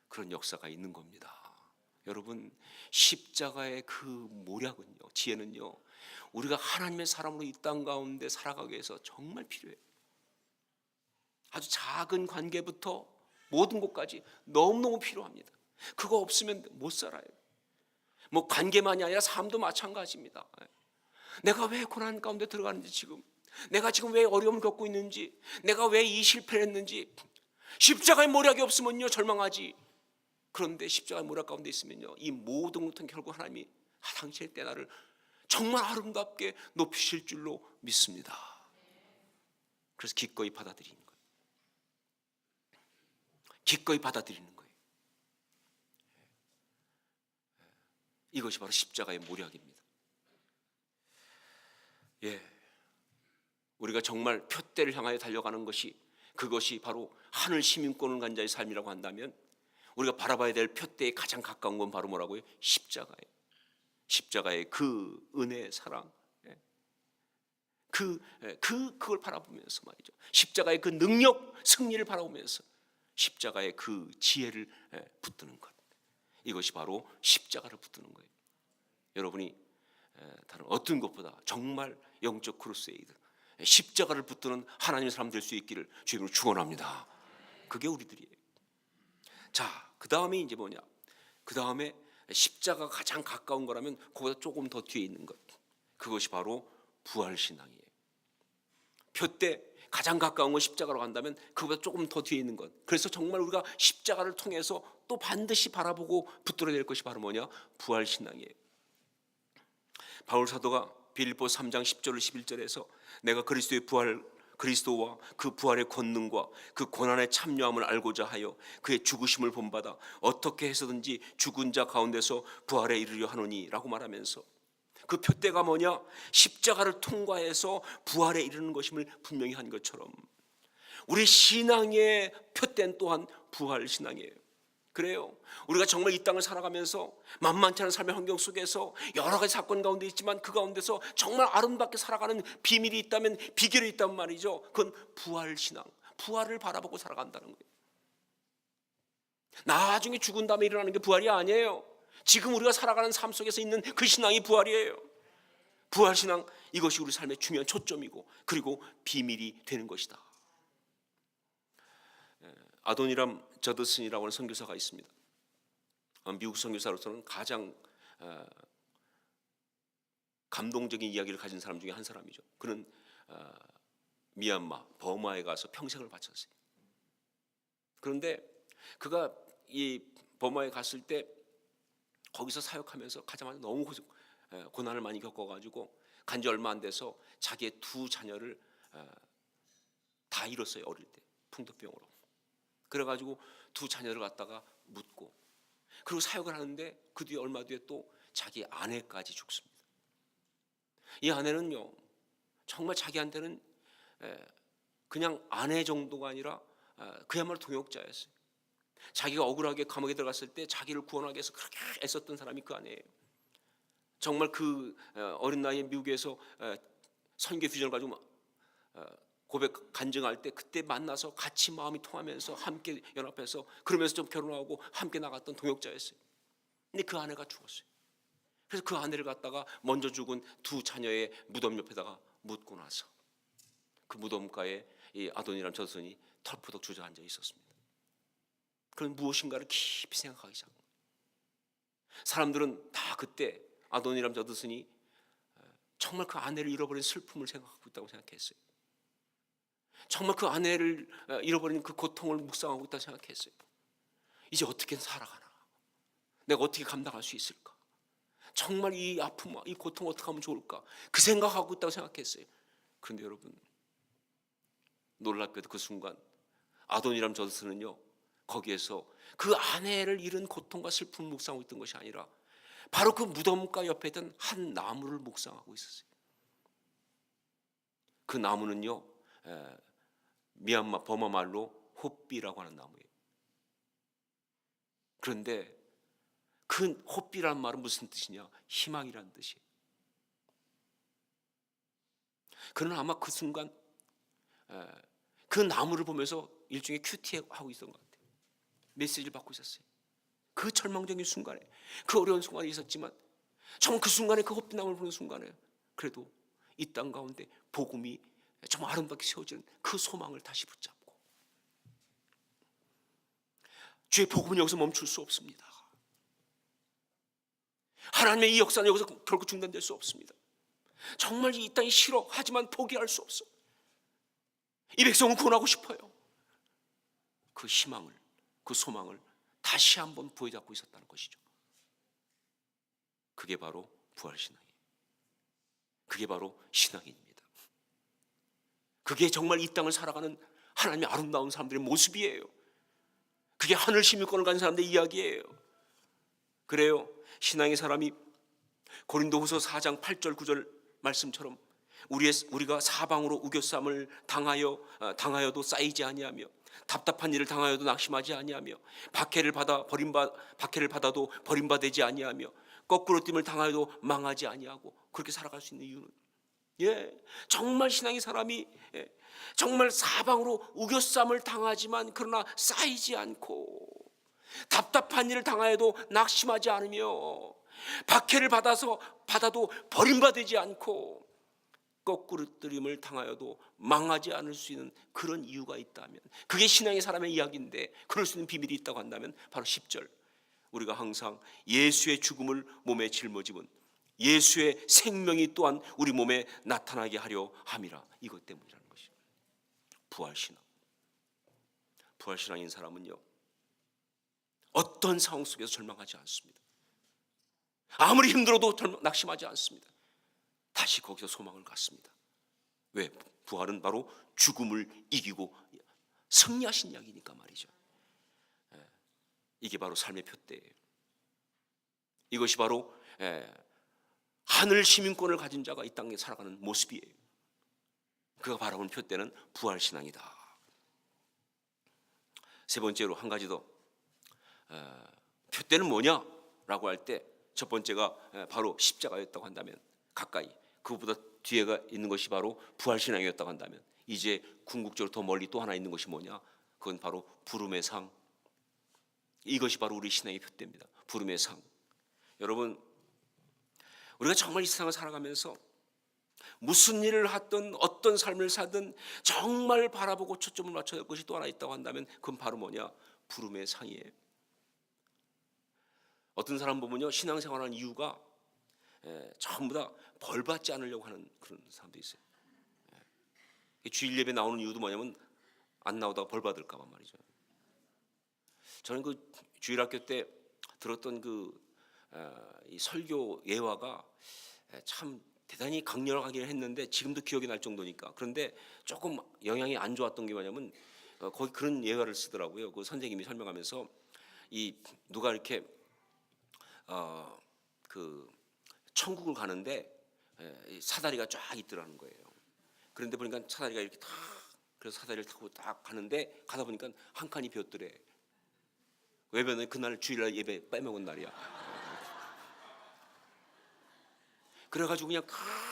그런 역사가 있는 겁니다. 여러분, 십자가의 그 모략은요, 지혜는요, 우리가 하나님의 사람으로 이 땅 가운데 살아가기 위해서 정말 필요해요. 아주 작은 관계부터 모든 것까지 너무너무 필요합니다. 그거 없으면 못 살아요. 관계만이 아니라 삶도 마찬가지입니다. 내가 왜 고난 가운데 들어가는지, 내가 지금 왜 어려움을 겪고 있는지, 내가 왜 이 실패를 했는지, 십자가의 모략이 없으면요 절망하지. 그런데 십자가의 모략 가운데 있으면요, 이 모든 것은 결국 하나님이 당신의 때 나를 정말 아름답게 높이실 줄로 믿습니다. 그래서 기꺼이 받아들이는 거예요. 기꺼이 받아들이는 거예요. 이것이 바로 십자가의 모략입니다. 우리가 정말 표대를 향하여 달려가는 것이, 그것이 바로 하늘 시민권을 간 자의 삶이라고 한다면, 우리가 바라봐야 될 표대에 가장 가까운 건 바로 뭐라고요? 십자가예요. 십자가의 그 은혜의 사랑, 그걸 바라보면서 말이죠. 십자가의 그 능력, 승리를 바라보면서 십자가의 그 지혜를 붙드는 것, 이것이 바로 십자가를 붙드는 거예요. 여러분이 다른 어떤 것보다 정말 영적 크루세이드, 십자가를 붙드는 하나님의 사람 될 수 있기를 주님으로 축원합니다. 그게 우리들이에요. 자, 그 다음에 이제 뭐냐? 그 다음에 십자가가 가장 가까운 거라면 그보다 조금 더 뒤에 있는 것, 그것이 바로 부활신앙이에요. 표대 가장 가까운 건 십자가로 간다면 그보다 조금 더 뒤에 있는 것, 그래서 정말 우리가 십자가를 통해서 또 반드시 바라보고 붙들어야 될 것이 바로 뭐냐? 부활신앙이에요. 바울 사도가 빌립보 3장 10절 11절에서 내가 그리스도와 그 부활의 권능과 그 고난에 참여함을 알고자 하여 그의 죽으심을 본받아 어떻게 해서든지 죽은 자 가운데서 부활에 이르려 하노니 라고 말하면서, 그 표대가 뭐냐? 십자가를 통과해서 부활에 이르는 것임을 분명히 한 것처럼 우리 신앙의 표대는 또한 부활신앙이에요. 그래요. 우리가 정말 이 땅을 살아가면서 만만치 않은 삶의 환경 속에서 여러 가지 사건 가운데 있지만 그 가운데서 정말 아름답게 살아가는 비밀이 있다면, 비결이 있다면 말이죠, 그건 부활신앙, 부활을 바라보고 살아간다는 거예요. 나중에 죽은 다음에 일어나는 게 부활이 아니에요. 지금 우리가 살아가는 삶 속에서 있는 그 신앙이 부활이에요. 부활신앙, 이것이 우리 삶의 중요한 초점이고 그리고 비밀이 되는 것이다. 아도니람 저드슨이라고 하는 선교사가 있습니다. 미국 선교사로서는 가장 감동적인 이야기를 가진 사람 중에 한 사람이죠. 그는 미얀마, 버마에 가서 평생을 바쳤어요. 그런데 그가 이 버마에 갔을 때 거기서 사역하면서 가자마자 너무 고난을 많이 겪어가지고 간지 얼마 안 돼서 자기의 두 자녀를 다 잃었어요. 어릴 때 풍토병으로. 그래가지고 두 자녀를 갖다가 묻고 그리고 사역을 하는데 그 뒤에 얼마 뒤에 또 자기 아내까지 죽습니다. 이 아내는요 정말 자기한테는 그냥 아내 정도가 아니라 그야말로 동역자였어요. 자기가 억울하게 감옥에 들어갔을 때 자기를 구원하기 위해서 그렇게 애썼던 사람이 그 아내예요. 정말 그 어린 나이에 미국에서 선교 비전을 가지고 고백 간증할 때 그때 만나서 같이 마음이 통하면서 함께 연합해서 그러면서 좀 결혼하고 함께 나갔던 동역자였어요. 근데 그 아내가 죽었어요. 그래서 그 아내를 갖다가 먼저 죽은 두 자녀의 무덤 옆에다가 묻고 나서 그 무덤가에 이 아도니람 저스니 털푸덕 주저앉아 있었습니다. 그런 무엇인가를 깊이 생각하기 시작합니다. 사람들은 다 그때 아도니람 저스니 정말 그 아내를 잃어버린 슬픔을 생각하고 있다고 생각했어요. 정말 그 아내를 잃어버린 그 고통을 묵상하고 있다고 생각했어요. 이제 어떻게 살아가나? 내가 어떻게 감당할 수 있을까? 정말 이 아픔, 이 고통 어떻게 하면 좋을까? 그 생각하고 있다고 생각했어요. 그런데 여러분 놀랍게도 그 순간 아도니람 저스는요 거기에서 그 아내를 잃은 고통과 슬픔을 묵상하고 있던 것이 아니라 바로 그 무덤가 옆에 있던 한 나무를 묵상하고 있었어요. 그 나무는요 미얀마 버마 말로 호삐라고 하는 나무예요. 그런데 그 호삐라는 말은 무슨 뜻이냐? 희망이라는 뜻이에요. 그는 아마 그 순간 그 나무를 보면서 일종의 큐티하고 있었던 것 같아요. 메시지를 받고 있었어요. 그 절망적인 순간에 그 어려운 순간이 있었지만 정말 그 순간에 그 호피나무를 보는 순간에 그래도 이 땅 가운데 복음이 정말 아름답게 세워지는 그 소망을 다시 붙잡고 주의 복음은 여기서 멈출 수 없습니다. 하나님의 이 역사는 여기서 결코 중단될 수 없습니다. 정말 이 땅이 싫어 하지만 포기할 수 없어. 이 백성은 구원하고 싶어요. 그 희망을 그 소망을 다시 한번 부여잡고 있었다는 것이죠. 그게 바로 부활신앙이에요. 그게 바로 신앙입니다. 그게 정말 이 땅을 살아가는 하나님의 아름다운 사람들의 모습이에요. 그게 하늘 시민권을 가진 사람들의 이야기예요. 그래요. 신앙의 사람이 고린도후서 4장 8절 9절 말씀처럼 우리가 사방으로 우겨쌈을 당하여도 쌓이지 아니하며 답답한 일을 당하여도 낙심하지 아니하며 박해를 받아도 버림받지 아니하며 거꾸로 됨을 당하여도 망하지 아니하고 그렇게 살아갈 수 있는 이유는 정말 신앙의 사람이 정말 사방으로 우겨쌈을 당하지만 그러나 쌓이지 않고 답답한 일을 당하여도 낙심하지 않으며 박해를 받아도 버림받지 않고 거꾸로뜨림을 당하여도 망하지 않을 수 있는 그런 이유가 있다면 그게 신앙의 사람의 이야기인데 그럴 수 있는 비밀이 있다고 한다면 바로 10절 우리가 항상 예수의 죽음을 몸에 짊어지면 예수의 생명이 또한 우리 몸에 나타나게 하려 함이라. 이것 때문이라는 것입니다. 부활신앙. 부활신앙인 사람은요 어떤 상황 속에서 절망하지 않습니다. 아무리 힘들어도 낙심하지 않습니다. 다시 거기서 소망을 갖습니다. 왜? 부활은 바로 죽음을 이기고 승리하신 이야기니까 말이죠. 이게 바로 삶의 표대예요. 이것이 바로 하늘 시민권을 가진 자가 이 땅에 살아가는 모습이에요. 그가 바라보는 표대는 부활신앙이다. 세 번째로 한 가지 더 표대는 뭐냐라고 할 때 첫 번째가 바로 십자가였다고 한다면 가까이 그것보다 뒤에가 있는 것이 바로 부활신앙이었다고 한다면 이제 궁극적으로 더 멀리 또 하나 있는 것이 뭐냐? 그건 바로 부름의 상. 이것이 바로 우리 신앙의 표대입니다. 부름의 상. 여러분 우리가 정말 이 세상을 살아가면서 무슨 일을 하든 어떤 삶을 사든 정말 바라보고 초점을 맞춰야 할 것이 또 하나 있다고 한다면 그건 바로 뭐냐? 부름의 상이에요. 어떤 사람 보면요, 신앙생활하는 이유가 전부 다 벌 받지 않으려고 하는 그런 사람도 있어요. 주일 예배 나오는 이유도 뭐냐면 안 나오다가 벌 받을까 봐 말이죠. 저는 그 주일학교 때 들었던 이 설교 예화가 참 대단히 강렬하긴 했는데 지금도 기억이 날 정도니까. 그런데 조금 영향이 안 좋았던 게 뭐냐면 거기 그런 예화를 쓰더라고요. 그 선생님이 설명하면서 이 누가 이렇게 그 천국을 가는데 사다리가 쫙 있더라는 거예요. 그런데 보니까 사다리가 이렇게 탁, 그래서 사다리를 타고 딱 가는데 가다 보니까 한 칸이 비었더래. 왜냐면 그날 주일날 예배 빼먹은 날이야. 그래가지고 그냥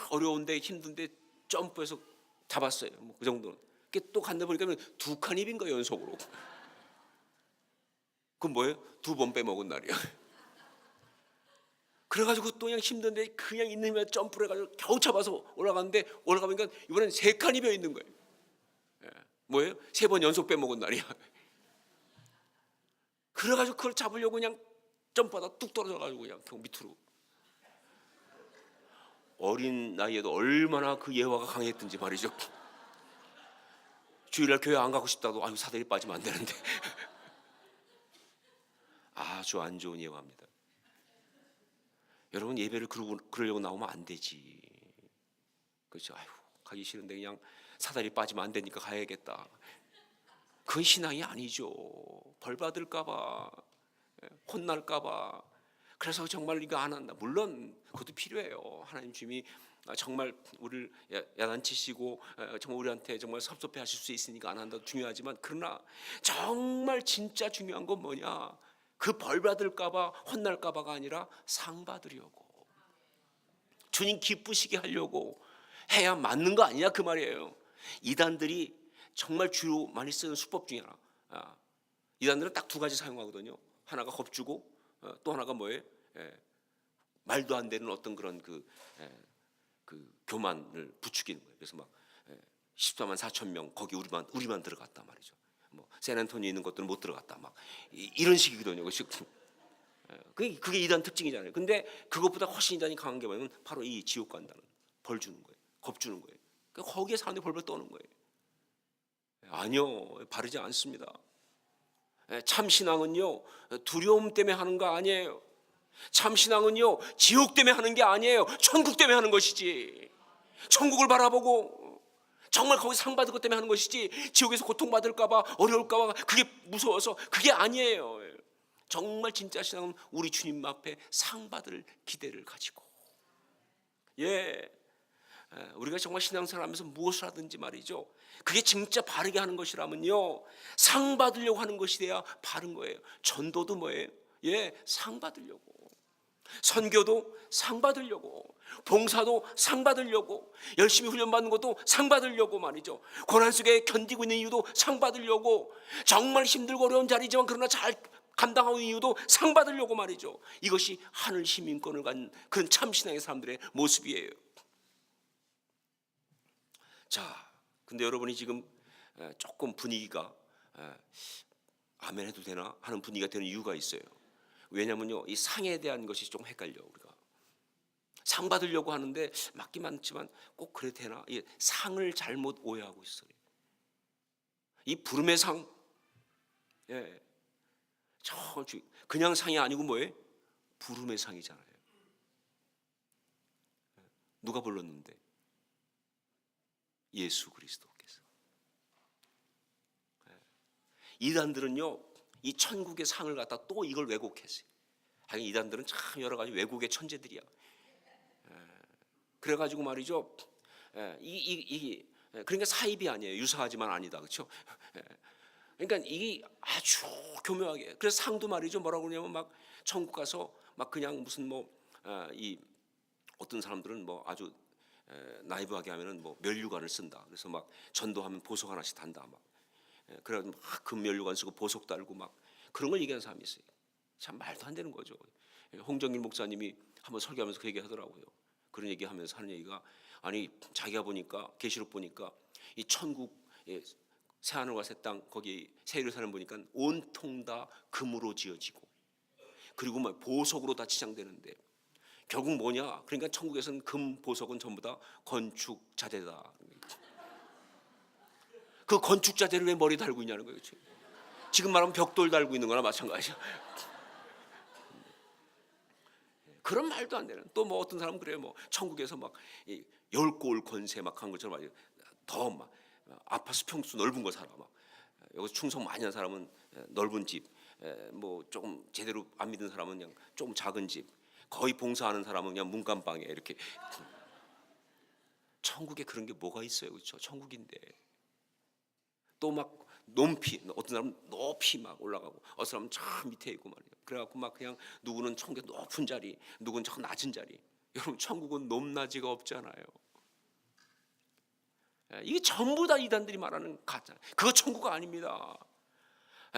어려운데 힘든데 점프해서 잡았어요. 뭐 그 정도는. 또 갔다 보니까 두 칸이 빈 거예요, 연속으로. 그럼 뭐예요? 두 번 빼먹은 날이야. 그래가지고 또 그냥 힘든데 그냥 있는 힘에 점프를 해가지고 겨우 잡아서 올라갔는데 올라가니까 이번엔 세 칸이 비어 있는 거예요. 뭐예요? 세 번 연속 빼먹은 날이야. 그래가지고 그걸 잡으려고 그냥 점프하다 뚝 떨어져가지고 그냥 밑으로. 어린 나이에도 얼마나 그 예화가 강했든지 말이죠. 주일날 교회 안 가고 싶다도 아유 사다리 빠지면 안 되는데. 아주 안 좋은 예화입니다. 여러분 예배를 그러려고 나오면 안 되지. 그렇죠. 아유 가기 싫은데 그냥 사다리 빠지면 안 되니까 가야겠다. 그건 신앙이 아니죠. 벌 받을까봐, 혼날까봐. 그래서 정말 이거 안 한다. 물론 그것도 필요해요. 하나님 주님이 정말 우리를 야단치시고 정말 우리한테 정말 섭섭해하실 수 있으니까 안 한다. 중요하지만 그러나 정말 진짜 중요한 건 뭐냐? 그 벌 받을까봐 혼날까봐가 아니라 상 받으려고 주님 기쁘시게 하려고 해야 맞는 거 아니냐 그 말이에요. 이단들이 정말 주로 많이 쓰는 수법 중에 하나. 이단들은 딱 두 가지 사용하거든요. 하나가 겁주고 또 하나가 뭐예요? 말도 안 되는 어떤 그런 그 교만을 부추기는 거예요. 그래서 막 14만 4천 명 거기 우리만 들어갔다 말이죠. 뭐 샌안토니에 있는 것들은 못 들어갔다 막 이런 식이거든요. 그게 이단 특징이잖아요. 근데 그것보다 훨씬 이단이 강한 게 뭐냐면 바로 이 지옥 간다는 벌 주는 거예요. 겁 주는 거예요. 그러니까 거기에 사람들이 벌벌 떠는 거예요. 아니요, 바르지 않습니다. 참 신앙은요 두려움 때문에 하는 거 아니에요. 참 신앙은요 지옥 때문에 하는 게 아니에요. 천국 때문에 하는 것이지. 천국을 바라보고 정말 거기 상 받을 것 때문에 하는 것이지 지옥에서 고통받을까 봐 어려울까 봐 그게 무서워서 그게 아니에요. 정말 진짜 신앙은 우리 주님 앞에 상 받을 기대를 가지고 우리가 정말 신앙생활 하면서 무엇을 하든지 말이죠, 그게 진짜 바르게 하는 것이라면요 상 받으려고 하는 것이 돼야 바른 거예요. 전도도 뭐예요? 상 받으려고. 선교도 상 받으려고, 봉사도 상 받으려고, 열심히 훈련받는 것도 상 받으려고 말이죠. 고난 속에 견디고 있는 이유도 상 받으려고, 정말 힘들고 어려운 자리지만 그러나 잘 감당하고 있는 이유도 상 받으려고 말이죠. 이것이 하늘 시민권을 갖는 그런 참신앙의 사람들의 모습이에요. 자, 근데 여러분이 지금 조금 분위기가 아멘 해도 되나 하는 분위기가 되는 이유가 있어요. 왜냐면요 이 상에 대한 것이 좀 헷갈려. 우리가 상 받으려고 하는데 맞긴 맞지만 꼭 그래도 되나? 이 상을 잘못 오해하고 있어요. 이 부름의 상, 그냥 상이 아니고 뭐예요? 부름의 상이잖아요. 누가 불렀는데? 예수 그리스도께서. 이단들은요 이 천국의 상을 갖다 또 이걸 왜곡했어요. 하긴 이단들은 참 여러 가지 왜곡의 천재들이야. 그래가지고 말이죠. 그러니까 사입이 아니에요. 유사하지만 아니다, 그렇죠? 그러니까 이게 아주 교묘하게. 그래서 상도 말이죠. 뭐라고 그러냐면 막 천국 가서 막 그냥 무슨 이 어떤 사람들은 뭐 아주 나이브하게 하면은 뭐 면류관을 쓴다. 그래서 막 전도하면 보석 하나씩 단다 막. 그래서 막 금면류관 쓰고 보석 달고 막 그런 걸 얘기하는 사람이 있어요. 참 말도 안 되는 거죠. 홍정일 목사님이 한번 설교하면서 그 얘기하더라고요. 그런 얘기하면서 하는 얘기가, 아니 자기가 보니까 계시록 보니까 이 천국 새하늘과 새 땅 거기 새 예루살렘 보니까 온통 다 금으로 지어지고 그리고 막 보석으로 다 치장되는데 결국 뭐냐? 그러니까 천국에서는 금 보석은 전부 다 건축 자재다. 그 건축 자재를 왜 머리 달고 있냐는 거예요. 지금 말하면 벽돌 달고 있는 거나 마찬가지야. 그런 말도 안 되는. 또 뭐 어떤 사람은 그래요. 뭐 천국에서 막 10골 권세 막 한 것처럼 더 막 아파트 평수 넓은 거 살아. 막 여기서 충성 많이 한 사람은 넓은 집, 뭐 조금 제대로 안 믿는 사람은 그냥 조금 작은 집, 거의 봉사하는 사람은 그냥 문간방에 이렇게. 천국에 그런 게 뭐가 있어요, 그렇죠? 천국인데. 또 막 높이, 어떤 사람은 높이 막 올라가고 어떤 사람은 저 밑에 있고 말이에요. 그래갖고 막 그냥 누구는 천국의 높은 자리, 누구는 저 낮은 자리. 여러분 천국은 높낮이가 없잖아요. 이게 전부 다 이단들이 말하는 가짜. 그거 천국 아닙니다.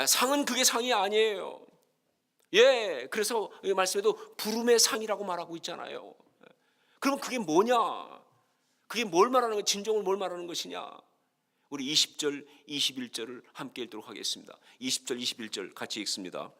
상은 그게 상이 아니에요. 예, 그래서 이 말씀에도 부름의 상이라고 말하고 있잖아요. 그럼 그게 뭐냐? 그게 뭘 말하는 거? 진정을 뭘 말하는 것이냐? 우리 20절, 21절을 함께 읽도록 하겠습니다. 20절, 21절 같이 읽습니다.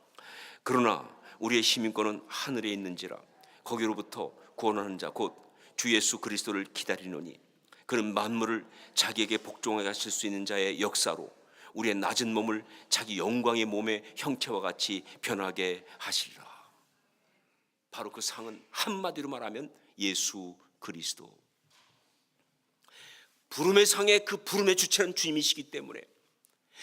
그러나 우리의 시민권은 하늘에 있는지라 거기로부터 구원하는 자 곧 주 예수 그리스도를 기다리노니 그는 만물을 자기에게 복종하게 하실 수 있는 자의 역사로 우리의 낮은 몸을 자기 영광의 몸의 형체와 같이 변하게 하시리라. 바로 그 상은 한마디로 말하면 예수 그리스도. 부름의 상에 그 부름의 주체는 주님이시기 때문에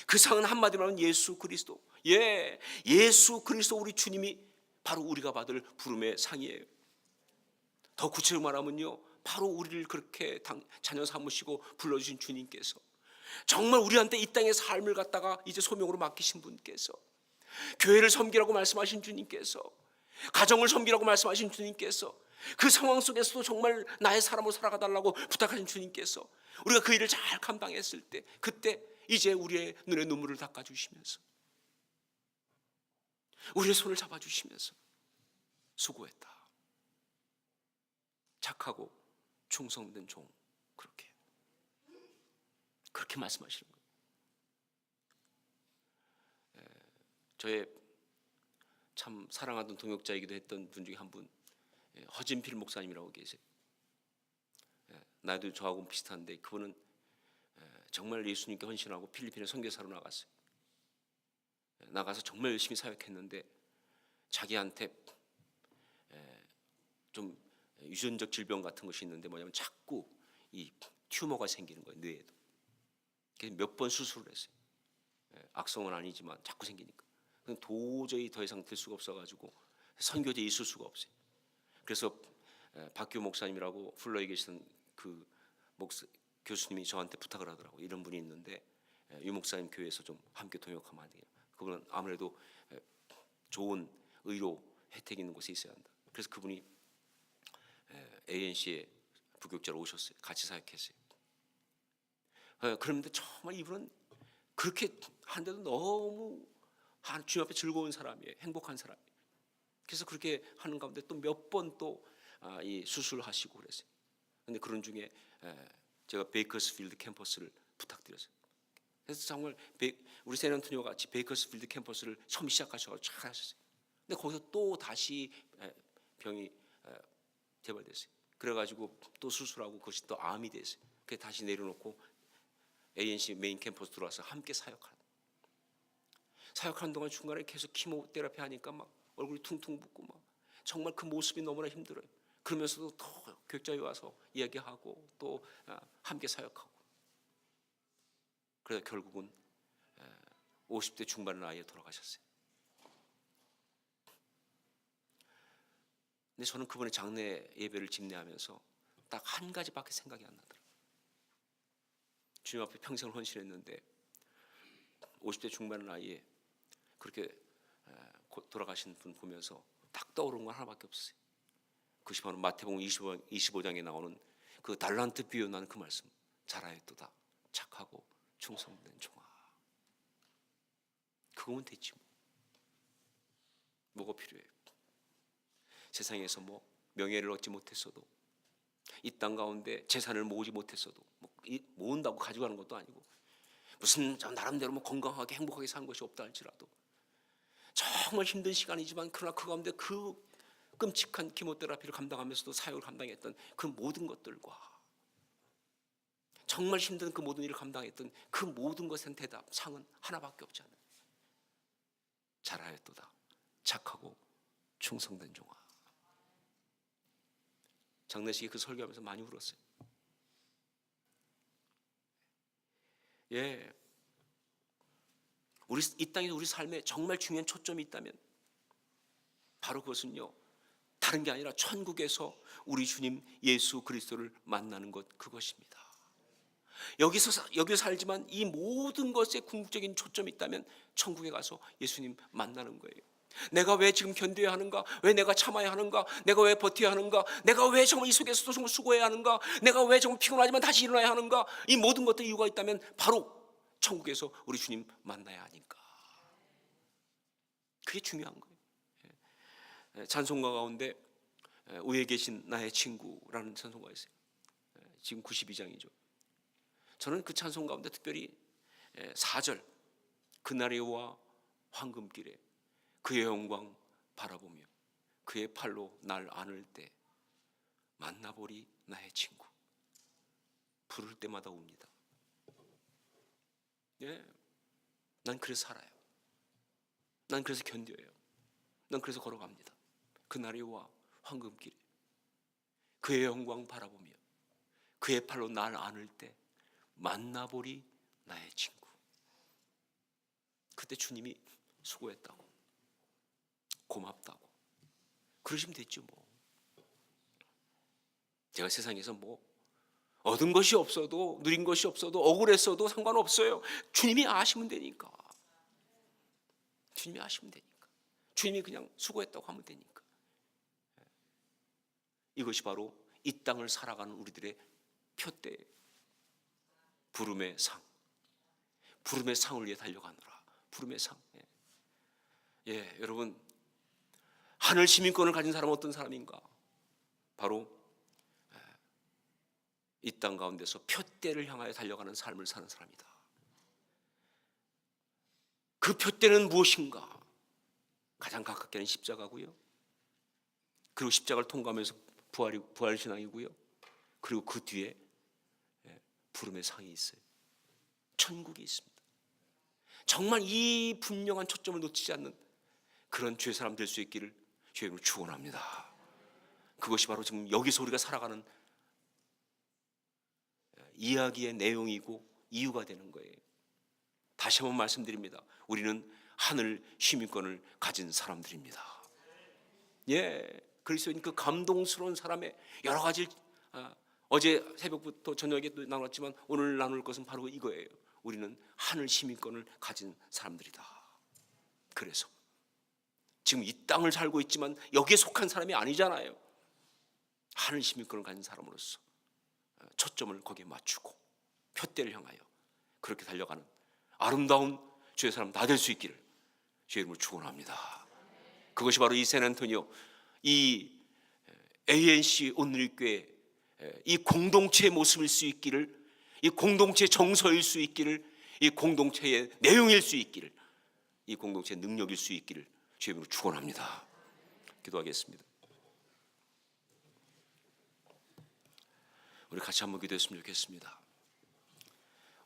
그 상은 한마디로 하면 예수 그리스도. 예, 예수 그리스도 우리 주님이 바로 우리가 받을 부름의 상이에요. 더 구체적으로 말하면요, 바로 우리를 그렇게 자녀 삼으시고 불러주신 주님께서, 정말 우리한테 이 땅의 삶을 갖다가 이제 소명으로 맡기신 분께서, 교회를 섬기라고 말씀하신 주님께서, 가정을 섬기라고 말씀하신 주님께서, 그 상황 속에서도 정말 나의 사람으로 살아가달라고 부탁하신 주님께서 우리가 그 일을 잘 감당했을 때, 그때 이제 우리의 눈에 눈물을 닦아주시면서 우리의 손을 잡아주시면서 수고했다, 착하고 충성된 종, 그렇게 말씀하시는 거예요. 저의 참 사랑하던 동역자이기도 했던 분 중에 한 분, 허진필 목사님이라고 계세요. 나이도 저하고 비슷한데 그분은 정말 예수님께 헌신하고 필리핀에 선교사로 나갔어요. 나가서 정말 열심히 사역했는데 자기한테 좀 유전적 질병 같은 것이 있는데 뭐냐면 자꾸 이 튜머가 생기는 거예요, 뇌에도. 그래서 몇 번 수술을 했어요. 악성은 아니지만 자꾸 생기니까 도저히 더 이상 될 수가 없어가지고 선교제에 있을 수가 없어요. 그래서 박규 목사님이라고 플러에 계시던 그 교수님이 저한테 부탁을 하더라고요. 이런 분이 있는데 유 목사님 교회에서 좀 함께 동역하면 안 되냐. 그분은 아무래도 좋은 의료 혜택이 있는 곳에 있어야 한다. 그래서 그분이 ANC에 부교육자로 오셨어요. 같이 사역했어요. 그런데 정말 이분은 그렇게 한데도 너무 주님 앞에 즐거운 사람이에요. 행복한 사람이에요. 그래서 그렇게 하는 가운데 또 몇 번 또 이 수술을 하시고 그랬어요. 그런데 그런 중에 제가 베이커스필드 캠퍼스를 부탁드렸어요. 그래서 정말 우리 샌안토니오 같이 베이커스필드 캠퍼스를 처음 시작하셔서 잘 하셨어요. 근데 거기서 또 다시 병이 재발됐어요. 그래가지고 또 수술하고 그것이 또 암이 됐어요. 그래서 다시 내려놓고 ANC 메인 캠퍼스 들어와서 함께 사역하는 동안 중간에 계속 키모테라피 하니까 막 얼굴이 퉁퉁 붓고 막 정말 그 모습이 너무나 힘들어요. 그러면서도 더 교육자에 와서 이야기하고 또 함께 사역하고. 그래서 결국은 50대 중반 나이에 돌아가셨어요. 근데 저는 그분의 장례 예배를 집례하면서 딱 한 가지밖에 생각이 안 나더라고요. 주님 앞에 평생을 헌신했는데 50대 중반 나이에 그렇게 돌아가신 분 보면서 딱 떠오르는 건 하나밖에 없어요. 그것이 바로 마태복음 25장에 나오는 그 달란트 비유나는 그 말씀. 잘하였도다 착하고 충성된 종아. 그거면 됐지 뭐. 뭐가 필요해요? 세상에서 뭐 명예를 얻지 못했어도, 이 땅 가운데 재산을 모으지 못했어도, 모은다고 가져가는 것도 아니고, 무슨 나름대로 뭐 건강하게 행복하게 사는 것이 없다 할지라도 정말 힘든 시간이지만 그러나 그 가운데 그 끔찍한 키모테라피를 감당하면서도 사역을 감당했던 그 모든 것들과 정말 힘든 그 모든 일을 감당했던 그 모든 것엔 대답, 상은 하나밖에 없지 않아요. 잘하였도다 착하고 충성된 종아. 장례식에 그 설교하면서 많이 울었어요. 예, 우리 이 땅에서 우리 삶에 정말 중요한 초점이 있다면 바로 그것은요, 다른 게 아니라 천국에서 우리 주님 예수 그리스도를 만나는 것, 그것입니다. 여기서 살지만 이 모든 것에 궁극적인 초점이 있다면 천국에 가서 예수님 만나는 거예요. 내가 왜 지금 견뎌야 하는가? 왜 내가 참아야 하는가? 내가 왜 버텨야 하는가? 내가 왜 정말 이 속에서도 정말 수고해야 하는가? 내가 왜 정말 피곤하지만 다시 일어나야 하는가? 이 모든 것들 이유가 있다면 바로 천국에서 우리 주님 만나야 하니까. 그게 중요한 거예요. 찬송가 가운데 우에 계신 나의 친구라는 찬송가가 있어요. 지금 92장이죠. 저는 그 찬송 가운데 특별히 4절, 그날의 여호와 황금길에 그의 영광 바라보며 그의 팔로 날 안을 때 만나보리 나의 친구. 부를 때마다 웁니다. 예, 난 그래서 살아요. 난 그래서 견뎌요. 난 그래서 걸어갑니다. 그날의 여호와 황금길에 그의 영광 바라보며 그의 팔로 날 안을 때 만나보리 나의 친구. 그때 주님이 수고했다고, 고맙다고 그러시면 됐죠. 뭐 제가 세상에서 뭐 얻은 것이 없어도, 누린 것이 없어도, 억울했어도 상관없어요. 주님이 아시면 되니까. 주님이 아시면 되니까. 주님이 그냥 수고했다고 하면 되니까. 이것이 바로 이 땅을 살아가는 우리들의 표대예요. 부름의 상, 부름의 상을 위해 달려가노라. 부름의 상. 예, 여러분, 하늘 시민권을 가진 사람은 어떤 사람인가? 바로 이 땅 가운데서 표대를 향하여 달려가는 삶을 사는 사람이다. 그 표대는 무엇인가? 가장 가깝게는 십자가고요. 그리고 십자가를 통과하면서 부활신앙이고요. 그리고 그 뒤에 부름의 상이 있어요. 천국이 있습니다. 정말 이 분명한 초점을 놓치지 않는 그런 주의 사람 될 수 있기를 주의 이름으로 축원합니다. 그것이 바로 지금 여기서 우리가 살아가는 이야기의 내용이고 이유가 되는 거예요. 다시 한번 말씀드립니다. 우리는 하늘 시민권을 가진 사람들입니다. 예, 그리스도인 그 감동스러운 사람의 여러 가지, 어제 새벽부터 저녁에 또 나눴지만 오늘 나눌 것은 바로 이거예요. 우리는 하늘 시민권을 가진 사람들이다. 그래서 지금 이 땅을 살고 있지만 여기에 속한 사람이 아니잖아요. 하늘 시민권을 가진 사람으로서 초점을 거기에 맞추고 표대를 향하여 그렇게 달려가는 아름다운 주의 사람 다 될 수 있기를 주의 이름으로 축원합니다. 그것이 바로 이 샌안토니오, 이 ANC 온누리교회 이 공동체의 모습일 수 있기를, 이 공동체의 정서일 수 있기를, 이 공동체의 내용일 수 있기를, 이 공동체의 능력일 수 있기를 주의 이름으로 축원합니다. 기도하겠습니다. 우리 같이 한번 기도했으면 좋겠습니다.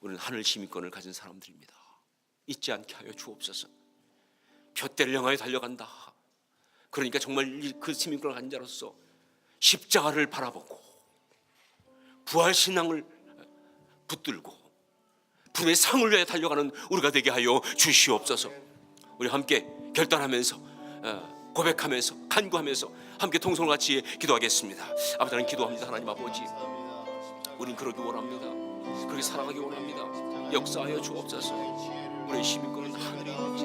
우리는 하늘 시민권을 가진 사람들입니다. 잊지 않게 하여 주옵소서. 표대를 향하여 달려간다. 그러니까 정말 그 시민권을 가진 자로서 십자가를 바라보고 부활신앙을 붙들고 부름의 상을 위해 달려가는 우리가 되게 하여 주시옵소서. 우리 함께 결단하면서 고백하면서 간구하면서 함께 통성을 같이 기도하겠습니다. 아버지, 하나님 기도합니다. 하나님 아버지, 우린 그러기 원합니다. 그렇게 살아가기 원합니다. 역사하여 주옵소서. 우리의 시민권은 하늘에 있지.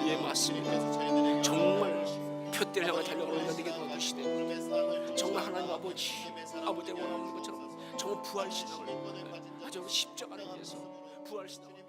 예, 맞습니다. 정말 표대를 향해 달려가는 우리가 되게 도와주시되 정말 하나님 아버지, 아버지가 원하는 것처럼 정말 부활신앙을, 아주 십자가를 위해서 부활신앙을